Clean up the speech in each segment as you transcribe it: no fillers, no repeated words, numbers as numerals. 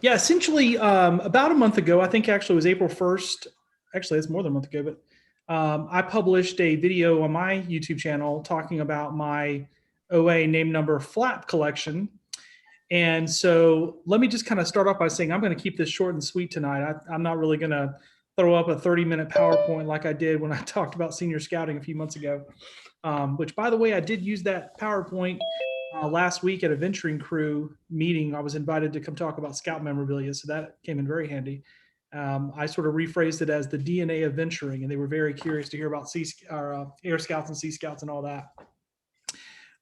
Yeah, essentially, about a month ago, I think actually it was April 1st. Actually, it's more than a month ago, but I published a video on my YouTube channel talking about my OA name number flap collection. And so let me just kind of start off by saying I'm going to keep this short and sweet tonight. I'm not really going to throw up a 30-minute PowerPoint like I did when I talked about senior scouting a few months ago, which, by the way, I did use that PowerPoint last week at a venturing crew meeting. I was invited to come talk about scout memorabilia, so that came in very handy. I sort of rephrased it as the DNA of venturing, and they were very curious to hear about Air Scouts and Sea Scouts and all that.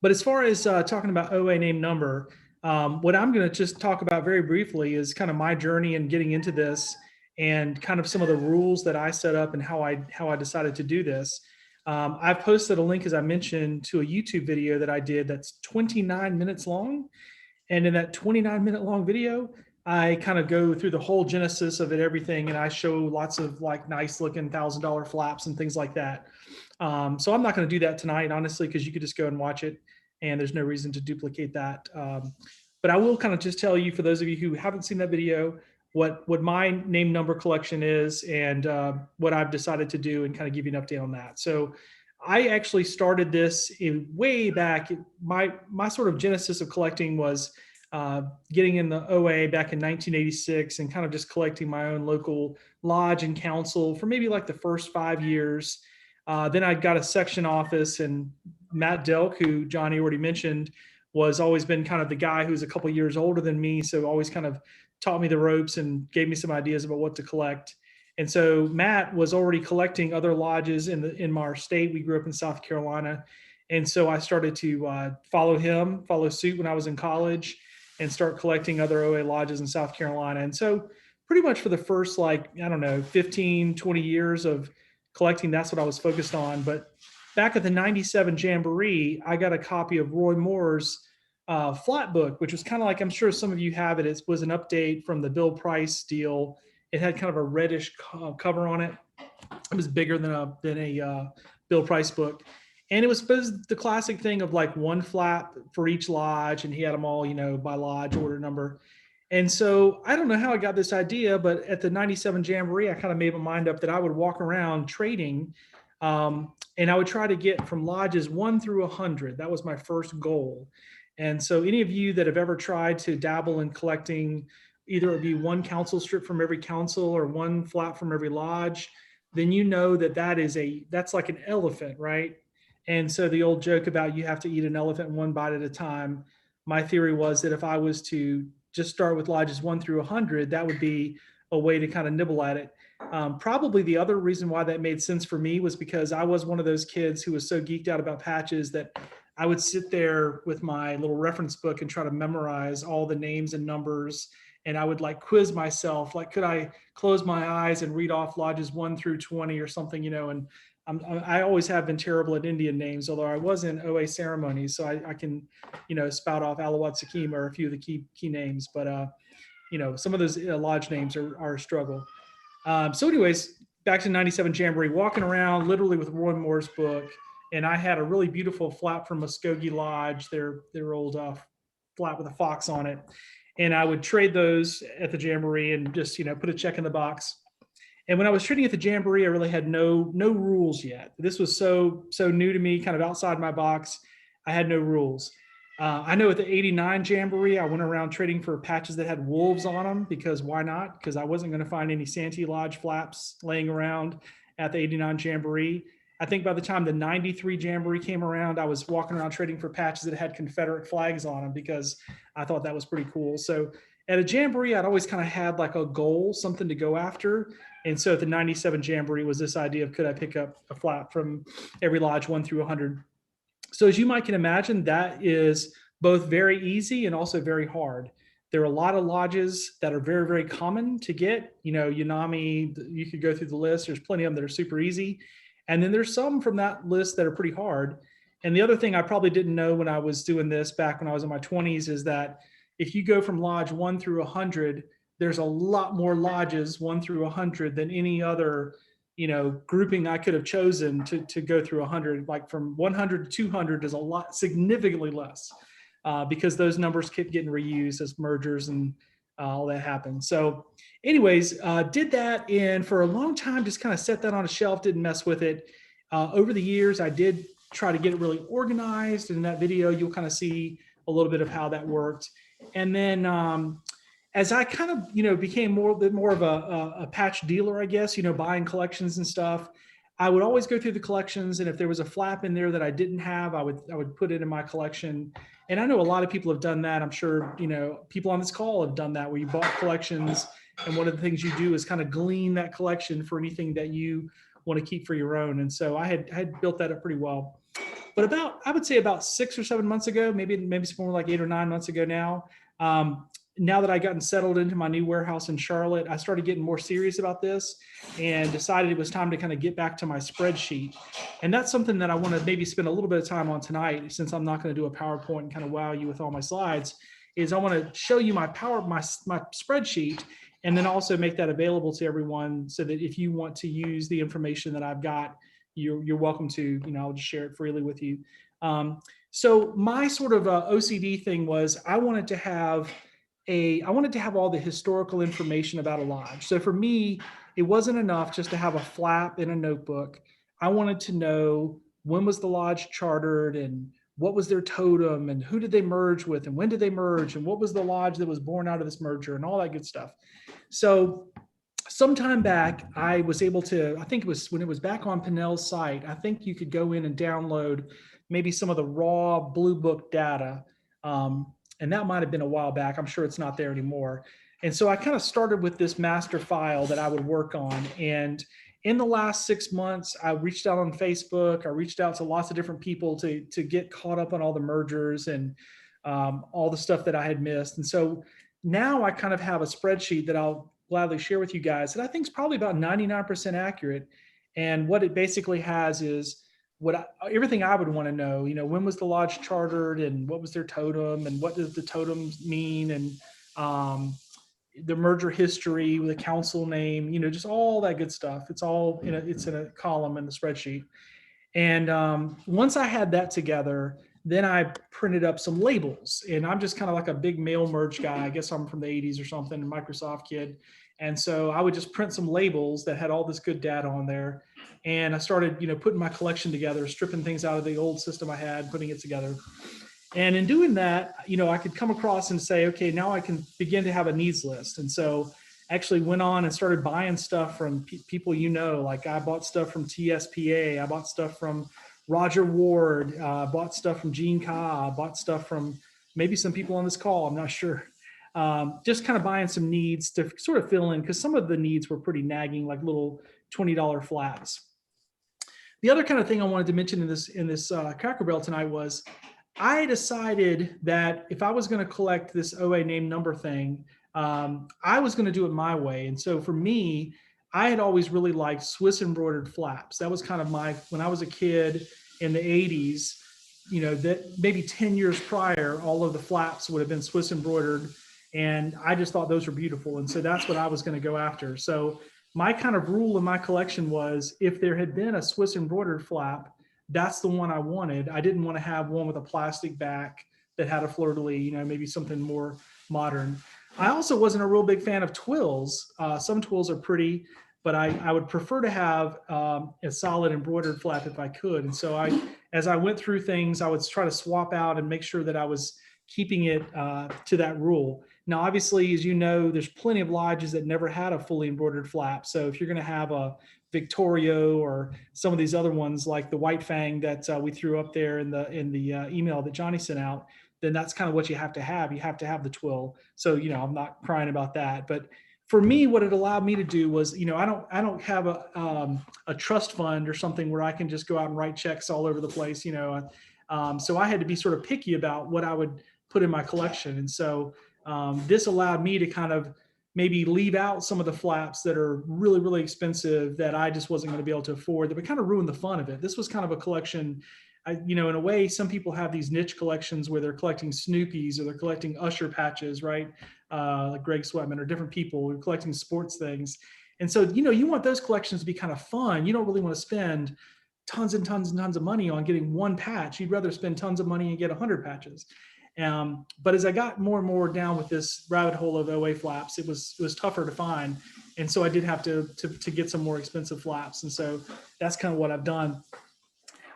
But as far as talking about OA name number, what I'm going to just talk about very briefly is kind of my journey in getting into this and kind of some of the rules that I set up and how I decided to do this. I've posted a link, as I mentioned, to a YouTube video that I did that's 29 minutes long. And in that 29-minute long video, I kind of go through the whole genesis of it, everything, and I show lots of like nice looking $1,000 flaps and things like that. So I'm not going to do that tonight, honestly, because you could just go and watch it, and there's no reason to duplicate that. But I will kind of just tell you, for those of you who haven't seen that video, what my name number collection is and what I've decided to do, and kind of give you an update on that. So I actually started this in way back. My sort of genesis of collecting was getting in the OA back in 1986 and kind of just collecting my own local lodge and council for maybe like the first 5 years. Then I got a section office, and Matt Delk, who Johnny already mentioned, was always been kind of the guy who's a couple years older than me, so always kind of taught me the ropes and gave me some ideas about what to collect. And so Matt was already collecting other lodges in our state. We grew up in South Carolina, and so I started to follow suit when I was in college, and start collecting other OA lodges in South Carolina. And so pretty much for the first, like, I don't know, 15, 20 years of collecting, that's what I was focused on. But back at the 97 Jamboree, I got a copy of Roy Moore's flat book, which was kind of like, I'm sure some of you have it. It was an update from the Bill Price deal. It had kind of a reddish cover on it. It was bigger than a Bill Price book. And it was the classic thing of like one flap for each lodge, and he had them all, by lodge order number. And so I don't know how I got this idea, but at the 97 Jamboree, I kind of made my mind up that I would walk around trading, and I would try to get from lodges 1 through 100. That was my first goal. And so any of you that have ever tried to dabble in collecting, either it be one council strip from every council or one flap from every lodge, then you know that's like an elephant, right? And so the old joke about you have to eat an elephant one bite at a time, my theory was that if I was to just start with lodges 1 through 100, that would be a way to kind of nibble at it. Probably the other reason why that made sense for me was because I was one of those kids who was so geeked out about patches that I would sit there with my little reference book and try to memorize all the names and numbers. And I would like quiz myself, like, could I close my eyes and read off lodges 1 through 20 or something, and I always have been terrible at Indian names, although I was in OA ceremonies, so I can, spout off Alawat Sakim or a few of the key names. But some of those lodge names are a struggle. So, anyways, back to 97 Jamboree, walking around literally with Roy Moore's book, and I had a really beautiful flap from Muskogee Lodge, their old flap with a fox on it, and I would trade those at the Jamboree and just put a check in the box. And when I was trading at the Jamboree, I really had no rules yet. This was so new to me, kind of outside my box. I had no rules. I know at the 89 Jamboree, I went around trading for patches that had wolves on them, because why not? Because I wasn't going to find any Santee Lodge flaps laying around at the 89 Jamboree. I think by the time the 93 Jamboree came around, I was walking around trading for patches that had Confederate flags on them, because I thought that was pretty cool. So at a Jamboree, I'd always kind of had like a goal, something to go after. And so at the 97 Jamboree was this idea of, could I pick up a flap from every lodge 1 through 100? So as you might can imagine, that is both very easy and also very hard. There are a lot of lodges that are very, very common to get. Yanami, you could go through the list. There's plenty of them that are super easy. And then there's some from that list that are pretty hard. And the other thing I probably didn't know when I was doing this back when I was in my 20s is that if you go from lodge 1 through 100, there's a lot more lodges 1 through 100 than any other grouping I could have chosen to go through 100. Like from 100 to 200 is a lot, significantly less, because those numbers keep getting reused as mergers and all that happened. So anyways, did that, and for a long time just kind of set that on a shelf, didn't mess with it. Over the years, I did try to get it really organized. In that video, you'll kind of see a little bit of how that worked. And then as I kind of, became more of a patch dealer, I guess, buying collections and stuff, I would always go through the collections, and if there was a flap in there that I didn't have, I would put it in my collection. And I know a lot of people have done that. I'm sure, people on this call have done that, where you bought collections, and one of the things you do is kind of glean that collection for anything that you want to keep for your own. And so I had built that up pretty well. But I would say about 6 or 7 months ago, maybe it's more like 8 or 9 months ago now. Now that I gotten settled into my new warehouse in Charlotte, I started getting more serious about this and decided it was time to kind of get back to my spreadsheet. And that's something that I want to maybe spend a little bit of time on tonight, since I'm not going to do a PowerPoint and kind of wow you with all my slides. Is I want to show you my spreadsheet, and then also make that available to everyone, so that if you want to use the information that I've got, you're welcome to. I'll just share it freely with you. So my sort of OCD thing was I wanted to have all the historical information about a lodge. So for me, it wasn't enough just to have a flap in a notebook. I wanted to know, when was the lodge chartered, and what was their totem, and who did they merge with, and when did they merge, and what was the lodge that was born out of this merger, and all that good stuff. So sometime back, I was able to, I think it was when it was back on Pinnell's site, I think you could go in and download maybe some of the raw Blue Book data. And that might have been a while back. I'm sure it's not there anymore. And so I kind of started with this master file that I would work on. And in the last 6 months, I reached out on Facebook. I reached out to lots of different people to get caught up on all the mergers and all the stuff that I had missed. And so now I kind of have a spreadsheet that I'll gladly share with you guys that I think is probably about 99% accurate. And what it basically has is everything I would want to know. When was the lodge chartered, and what was their totem, and what does the totem mean, and the merger history, the council name, just all that good stuff. It's all it's in a column in the spreadsheet. And once I had that together, then I printed up some labels. And I'm just kind of like a big mail merge guy. I guess I'm from the 80s or something, a Microsoft kid. And so I would just print some labels that had all this good data on there. And I started, putting my collection together, stripping things out of the old system I had, putting it together. And in doing that, I could come across and say, okay, now I can begin to have a needs list. And so I actually went on and started buying stuff from people, like I bought stuff from TSPA, I bought stuff from Roger Ward, bought stuff from Gene Ka, bought stuff from maybe some people on this call, I'm not sure. Just kind of buying some needs to sort of fill in, because some of the needs were pretty nagging, like little $20 flats. The other kind of thing I wanted to mention in this Cracker Barrel tonight was I decided that if I was going to collect this OA name number thing, I was going to do it my way. And so for me, I had always really liked Swiss embroidered flaps. That was kind of when I was a kid in the 80s, that maybe 10 years prior, all of the flaps would have been Swiss embroidered. And I just thought those were beautiful. And so that's what I was going to go after. So my kind of rule in my collection was, if there had been a Swiss embroidered flap, that's the one I wanted. I didn't want to have one with a plastic back that had a fleur-de-lis, maybe something more modern. I also wasn't a real big fan of twills. Some twills are pretty, but I would prefer to have a solid embroidered flap if I could. And so as I went through things, I would try to swap out and make sure that I was keeping it to that rule. Now, obviously, as you know, there's plenty of lodges that never had a fully embroidered flap. So if you're going to have a Victorio or some of these other ones like the White Fang that we threw up there in the email that Johnny sent out, then that's kind of what you have to have. You have to have the twill. So, I'm not crying about that. But for me, what it allowed me to do was, I don't have a trust fund or something where I can just go out and write checks all over the place, so I had to be sort of picky about what I would put in my collection. And so this allowed me to kind of maybe leave out some of the flaps that are really, really expensive that I just wasn't going to be able to afford, that would kind of ruin the fun of it. This was kind of a collection, in a way, some people have these niche collections where they're collecting Snoopies or they're collecting Usher patches, right? Like Greg Sweatman or different people who are collecting sports things. And so, you want those collections to be kind of fun. You don't really want to spend tons and tons and tons of money on getting one patch. You'd rather spend tons of money and get 100 patches. But as I got more and more down with this rabbit hole of OA flaps, it was tougher to find. And so I did have to get some more expensive flaps. And so that's kind of what I've done.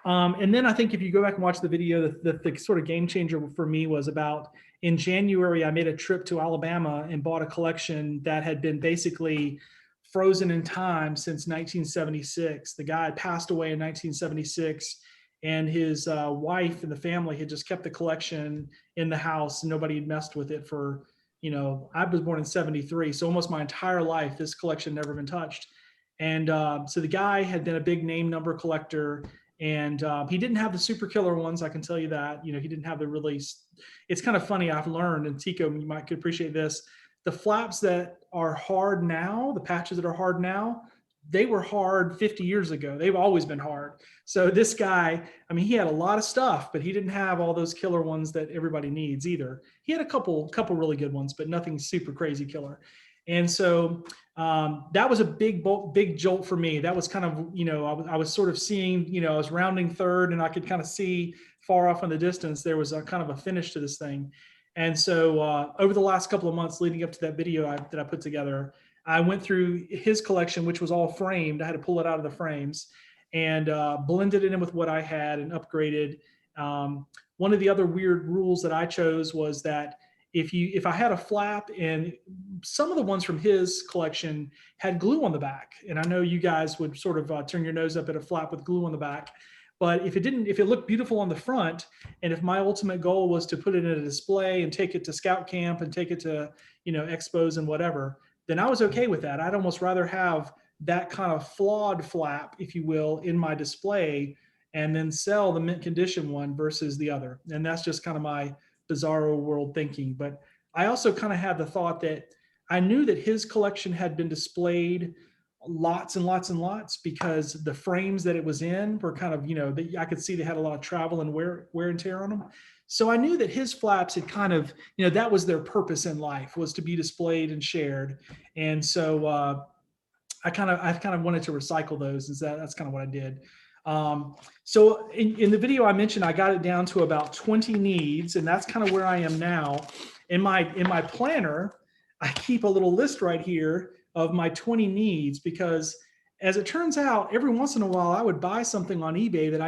And then I think if you go back and watch the video, the sort of game changer for me was about in January, I made a trip to Alabama and bought a collection that had been basically frozen in time since 1976. The guy had passed away in 1976, and his wife and the family had just kept the collection in the house, and nobody had messed with it for, I was born in 73. So almost my entire life, this collection never been touched. And so the guy had been a big name number collector, and he didn't have the super killer ones, I can tell you that. He didn't have the really, it's kind of funny, I've learned, and Tico, you could appreciate this, the flaps that are hard now, the patches that are hard now, they were hard 50 years ago. They've always been hard. So this guy, I mean, he had a lot of stuff, but he didn't have all those killer ones that everybody needs either. He had a couple really good ones, but nothing super crazy killer. And so that was a big jolt for me. That was kind of, I was sort of seeing, I was rounding third, and I could kind of see far off in the distance, there was a kind of a finish to this thing. And so over the last couple of months leading up to that video that I put together, I went through his collection, which was all framed. I had to pull it out of the frames and blended it in with what I had and upgraded. One of the other weird rules that I chose was that if I had a flap, and some of the ones from his collection had glue on the back, and I know you guys would sort of turn your nose up at a flap with glue on the back, but if it looked beautiful on the front, and if my ultimate goal was to put it in a display and take it to scout camp and take it to, expos and whatever, then I was okay with that. I'd almost rather have that kind of flawed flap, if you will, in my display, and then sell the mint condition one versus the other. And that's just kind of my bizarro world thinking. But I also kind of had the thought that I knew that his collection had been displayed lots and lots and lots, because the frames that it was in were kind of, I could see they had a lot of travel and wear and tear on them. So I knew that his flaps had kind of, that was their purpose in life, was to be displayed and shared. And so I kind of wanted to recycle those. That's kind of what I did. So in the video I mentioned, I got it down to about 20 needs, and that's kind of where I am now. In my planner, I keep a little list right here of my 20 needs, because as it turns out, every once in a while I would buy something on eBay that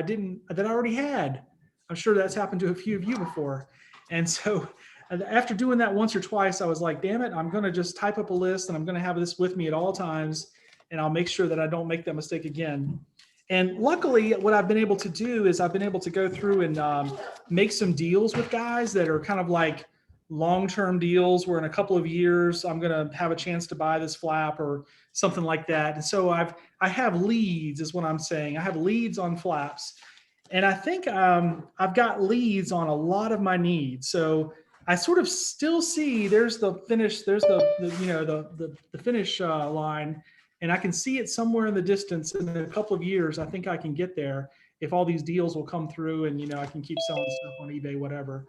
I already had. I'm sure that's happened to a few of you before. And so after doing that once or twice, I was like, damn it, I'm going to just type up a list, and I'm going to have this with me at all times, and I'll make sure that I don't make that mistake again. And luckily, what I've been able to do is I've been able to go through and make some deals with guys that are kind of like long-term deals, where in a couple of years I'm going to have a chance to buy this flap or something like that. And so I have leads, is what I'm saying. I have leads on flaps, and I think I've got leads on a lot of my needs. So I sort of still see there's the finish, there's the finish line. And I can see it somewhere in the distance. In a couple of years, I think I can get there if all these deals will come through, and I can keep selling stuff on eBay, whatever.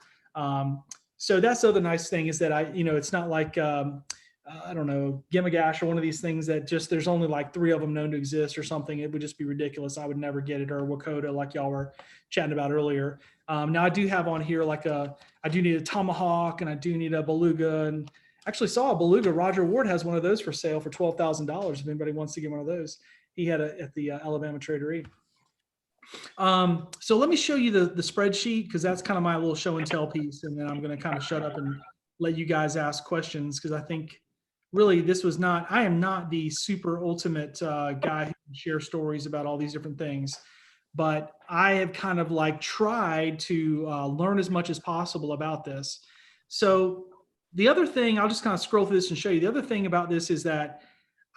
So that's the other nice thing, is that it's not like I don't know, Gimagash or one of these things that just there's only like 3 of them known to exist or something. It would just be ridiculous. I would never get it. Or Wakota, like y'all were chatting about earlier. Now I do have on here I do need a tomahawk, and I do need a beluga, and actually saw a beluga. Roger Ward has one of those for sale for $12,000. If anybody wants to get one of those, he had at the Alabama Tradery. So let me show you the spreadsheet, because that's kind of my little show and tell piece, and then I'm going to kind of shut up and let you guys ask questions, because I think really I am not the super ultimate guy who can share stories about all these different things, but I have kind of like tried to learn as much as possible about this. So the other thing, I'll just kind of scroll through this and show you. The other thing about this is that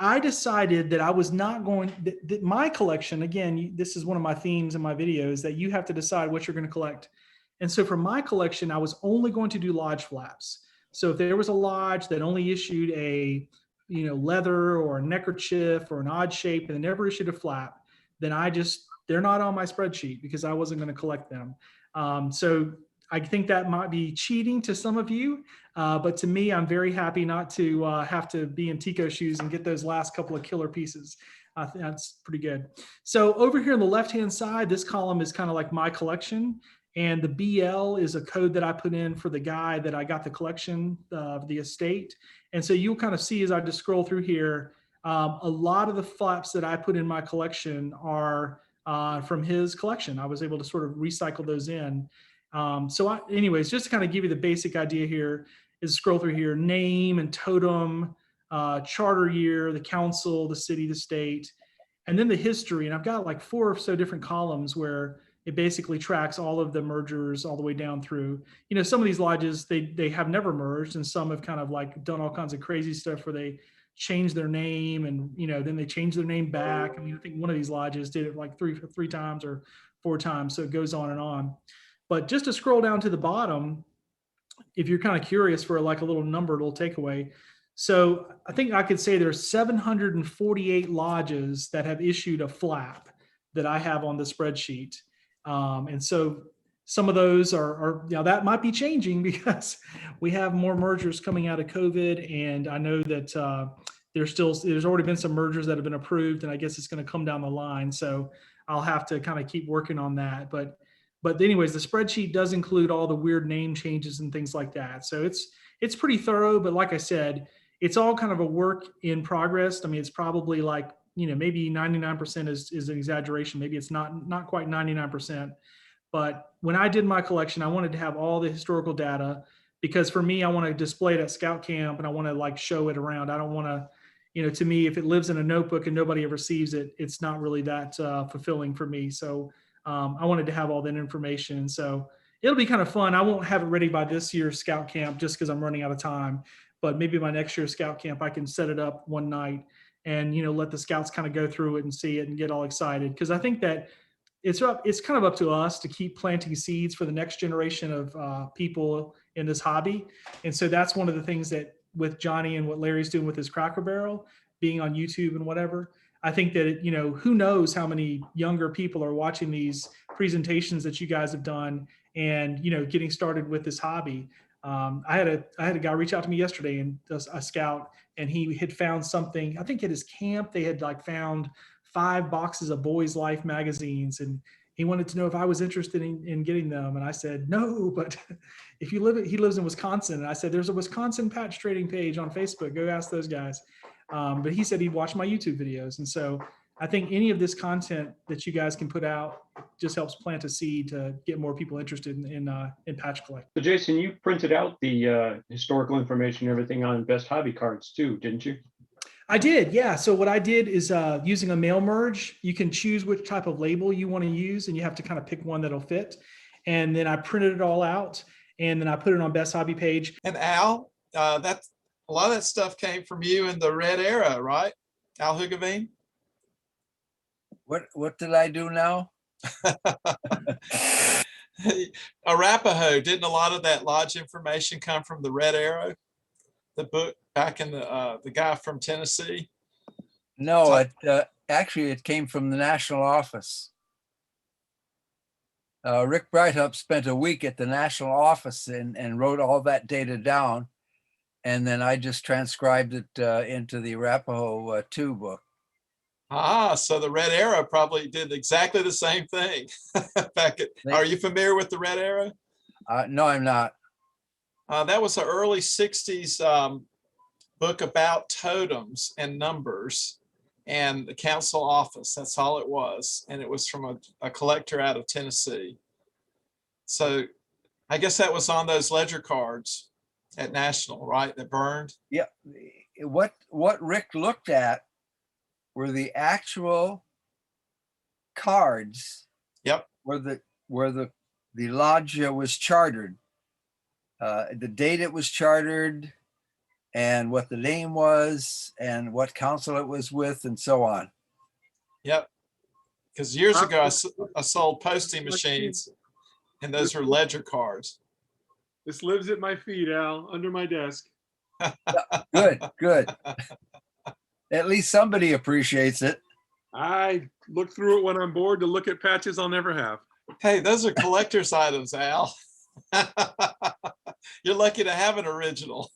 I decided that I was not going, that my collection, again, this is one of my themes in my videos, that you have to decide what you're going to collect. And so for my collection, I was only going to do lodge flaps. So if there was a lodge that only issued a, leather or a neckerchief or an odd shape, and they never issued a flap, then they're not on my spreadsheet, because I wasn't going to collect them. So I think that might be cheating to some of you, but to me, I'm very happy not to have to be in Tico's shoes and get those last couple of killer pieces. I think that's pretty good. So over here on the left-hand side, this column is kind of like my collection. And the BL is a code that I put in for the guy that I got the collection, the estate. And so you'll kind of see as I just scroll through here, a lot of the flaps that I put in my collection are from his collection. I was able to sort of recycle those in. Anyways, just to kind of give you the basic idea here is scroll through here, name and totem, charter year, the council, the city, the state, and then the history. And I've got like 4 or so different columns where it basically tracks all of the mergers all the way down through. Some of these lodges, they have never merged, and some have kind of like done all kinds of crazy stuff where they change their name and then they change their name back. I think one of these lodges did it like three times or 4 times, so it goes on and on. But just to scroll down to the bottom, if you're kind of curious for like a little number, little takeaway. So I think I could say there's 748 lodges that have issued a flap that I have on the spreadsheet. And so some of those are that might be changing because we have more mergers coming out of COVID. And I know that there's already been some mergers that have been approved, and I guess it's going to come down the line. So I'll have to kind of keep working on that. But anyways, the spreadsheet does include all the weird name changes and things like that. So it's pretty thorough, but like I said, it's all kind of a work in progress. It's probably like, maybe 99% is an exaggeration. Maybe it's not quite 99%. But when I did my collection, I wanted to have all the historical data because for me, I want to display it at scout camp and I want to like show it around. I don't want to, to me, if it lives in a notebook and nobody ever sees it, it's not really that fulfilling for me. So I wanted to have all that information. So it'll be kind of fun. I won't have it ready by this year's scout camp just because I'm running out of time. But maybe by next year's scout camp, I can set it up one night and let the scouts kind of go through it and see it and get all excited. Because I think that it's kind of up to us to keep planting seeds for the next generation of people in this hobby. And so that's one of the things that with Johnny and what Larry's doing with his Cracker Barrel, being on YouTube and whatever, I think that, who knows how many younger people are watching these presentations that you guys have done and, getting started with this hobby. I had a guy reach out to me yesterday, and a scout, and he had found something, I think at his camp, they had like found 5 boxes of Boys Life magazines, and he wanted to know if I was interested in getting them. And I said, no, but if he lives in Wisconsin. And I said, there's a Wisconsin patch trading page on Facebook. Go ask those guys. But he said he'd watch my YouTube videos. And so I think any of this content that you guys can put out just helps plant a seed to get more people interested in patch collecting. So Jason, you printed out the historical information and everything on best hobby cards too, didn't you? I did, yeah. So what I did is using a mail merge, you can choose which type of label you want to use, and you have to kind of pick one that'll fit. And then I printed it all out, and then I put it on Best Hobby page. And Al, that's a lot of that stuff came from you in the Red Era, right? Al Hugavine? What did I do now? Arapaho, didn't a lot of that lodge information come from the Red Arrow? The book back in the guy from Tennessee? No, actually it came from the national office. Rick Breithaupt spent a week at the national office and wrote all that data down. And then I just transcribed it into the Arapaho 2 book. Ah, so the Red Arrow probably did exactly the same thing. Are you familiar with the Red Arrow? No, I'm not. That was an early 60s book about totems and numbers and the council office. That's all it was. And it was from a collector out of Tennessee. So I guess that was on those ledger cards at National, right? That burned. Yeah. What Rick looked at were the actual cards. Yep. Where the lodge was chartered. The date it was chartered, and what the name was, and what council it was with, and so on. Yep. Because years ago, I sold posting machines, and those were ledger cards. This lives at my feet, Al, under my desk. Good. At least somebody appreciates it. I look through it when I'm bored to look at patches I'll never have. Hey, those are collector's items, Al. You're lucky to have an original.